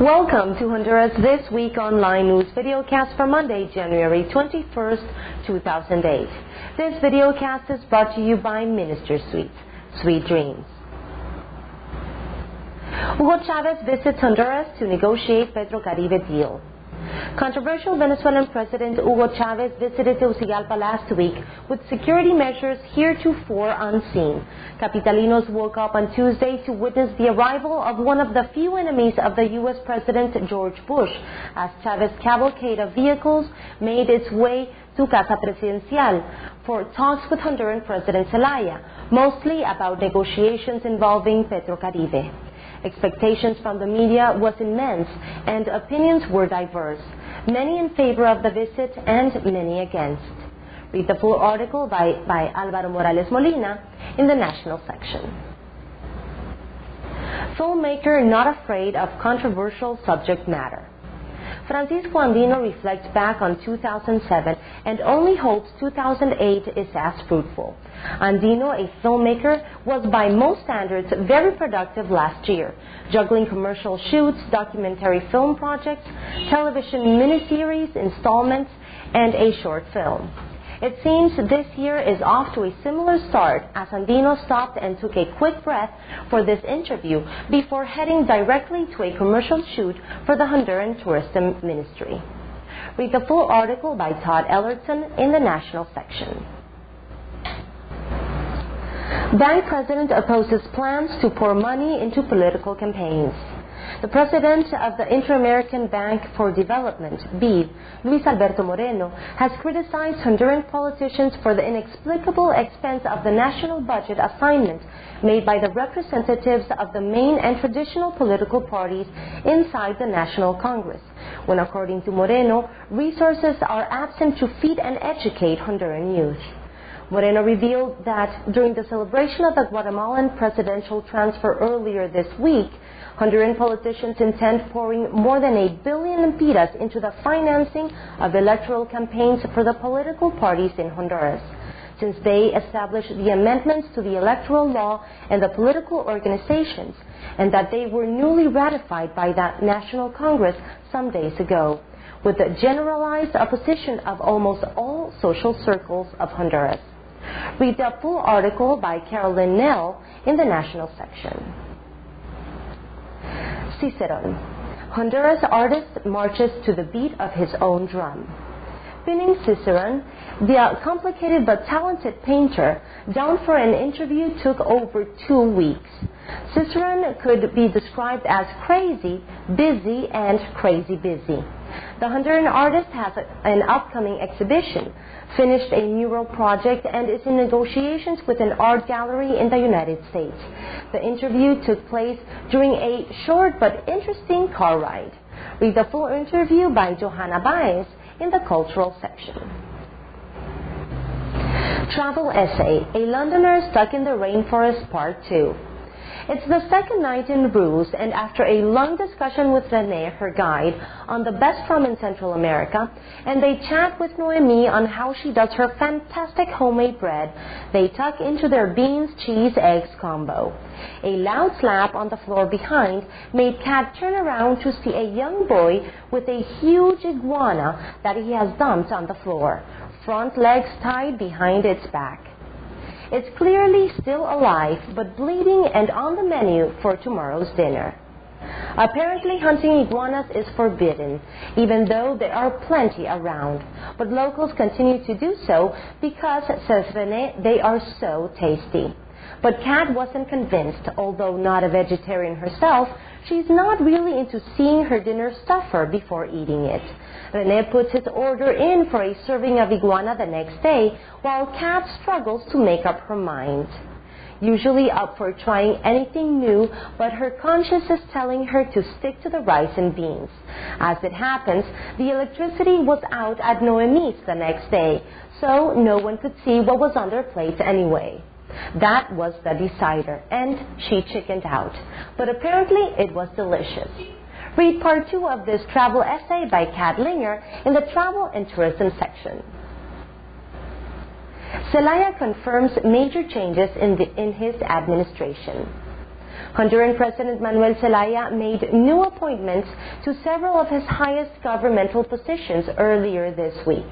Welcome to Honduras This Week Online News videocast for Monday, January 21st, 2008. This videocast is brought to you by Minister Suites, Sweet Dreams. Hugo Chavez visits Honduras to negotiate Petro Caribe deal. Controversial Venezuelan President Hugo Chavez visited Tegucigalpa last week with security measures heretofore unseen. Capitalinos woke up on Tuesday to witness the arrival of one of the few enemies of the U.S. President George Bush, as Chavez's cavalcade of vehicles made its way to Casa Presidencial for talks with Honduran President Zelaya, mostly about negotiations involving Petro Caribe. Expectations from the media was immense and opinions were diverse, many in favor of the visit and many against. Read the full article by Álvaro Morales Molina in the national section. Filmmaker not afraid of controversial subject matter. Francisco Andino reflects back on 2007 and only hopes 2008 is as fruitful. Andino, a filmmaker, was by most standards very productive last year, juggling commercial shoots, documentary film projects, television miniseries, installments, and a short film. It seems this year is off to a similar start as Andino stopped and took a quick breath for this interview before heading directly to a commercial shoot for the Honduran Tourism Ministry. Read the full article by Todd Ellerton in the national section. Bank president opposes plans to pour money into political campaigns. The president of the Inter-American Bank for Development, BID, Luis Alberto Moreno, has criticized Honduran politicians for the inexplicable expense of the national budget assignment made by the representatives of the main and traditional political parties inside the National Congress, when, according to Moreno, resources are absent to feed and educate Honduran youth. Moreno revealed that during the celebration of the Guatemalan presidential transfer earlier this week, Honduran politicians intend pouring more than $1 billion lempiras into the financing of electoral campaigns for the political parties in Honduras, since they established the amendments to the electoral law and the political organizations, and that they were newly ratified by the National Congress some days ago, with the generalized opposition of almost all social circles of Honduras. Read the full article by Carolyn Nell in the national section. Ciseron. Honduras artist marches to the beat of his own drum. Pinning Ciseron, the complicated but talented painter, down for an interview took over 2 weeks. Ciseron could be described as crazy, busy, and crazy busy. The Honduran artist has an upcoming exhibition, finished a mural project, and is in negotiations with an art gallery in the United States. The interview took place during a short but interesting car ride. Read the full interview by Johanna Baez in the cultural section. Travel essay, A Londoner Stuck in the Rainforest Part 2. It's the second night in Bruce, and after a long discussion with Renee, her guide, on the best rum in Central America, and they chat with Noemi on how she does her fantastic homemade bread, they tuck into their beans, cheese, eggs combo. A loud slap on the floor behind made Kat turn around to see a young boy with a huge iguana that he has dumped on the floor, front legs tied behind its back. It's clearly still alive, but bleeding and on the menu for tomorrow's dinner. Apparently, hunting iguanas is forbidden, even though there are plenty around. But locals continue to do so because, says Renee, they are so tasty. But Kat wasn't convinced. Although not a vegetarian herself, she's not really into seeing her dinner suffer before eating it. Rene puts his order in for a serving of iguana the next day, while Kat struggles to make up her mind. Usually up for trying anything new, but her conscience is telling her to stick to the rice and beans. As it happens, the electricity was out at Noemi's the next day, so no one could see what was on their plates anyway. That was the decider, and she chickened out. But apparently it was delicious. Read part 2 of this travel essay by Kat Linger in the Travel and Tourism section. Zelaya confirms major changes in his administration. Honduran President Manuel Zelaya made new appointments to several of his highest governmental positions earlier this week.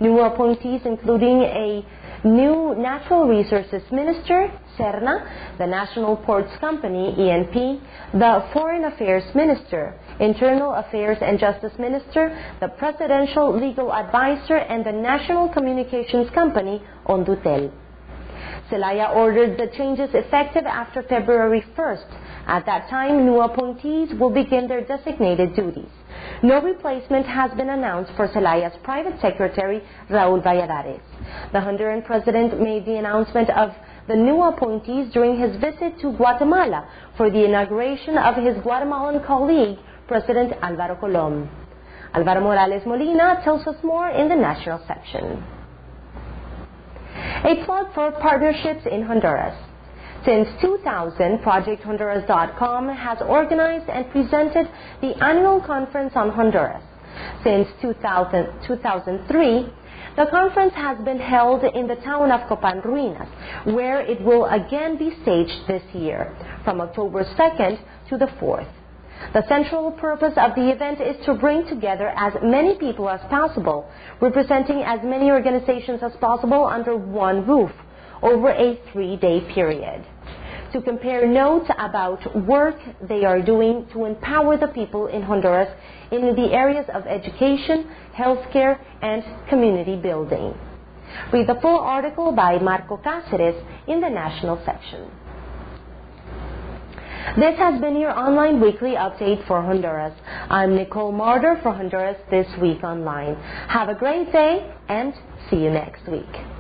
New appointees including a new Natural Resources Minister, Serna, the National Ports Company, ENP, the Foreign Affairs Minister, Internal Affairs and Justice Minister, the Presidential Legal Advisor, and the National Communications Company, Ondutel. Zelaya ordered the changes effective after February 1st. At that time, new appointees will begin their designated duties. No replacement has been announced for Zelaya's private secretary, Raul Valladares. The Honduran president made the announcement of the new appointees during his visit to Guatemala for the inauguration of his Guatemalan colleague, President Álvaro Colom. Álvaro Morales Molina tells us more in the national section. A plug for partnerships in Honduras. Since 2000, ProjectHonduras.com has organized and presented the annual conference on Honduras. Since 2003, the conference has been held in the town of Copan Ruinas, where it will again be staged this year, from October 2nd to the 4th. The central purpose of the event is to bring together as many people as possible, representing as many organizations as possible under one roof, over a 3-day period, to compare notes about work they are doing to empower the people in Honduras in the areas of education, healthcare, and community building. Read the full article by Marco Cáceres in the national section. This has been your online weekly update for Honduras. I'm Nicole Marder for Honduras This Week Online. Have a great day and see you next week.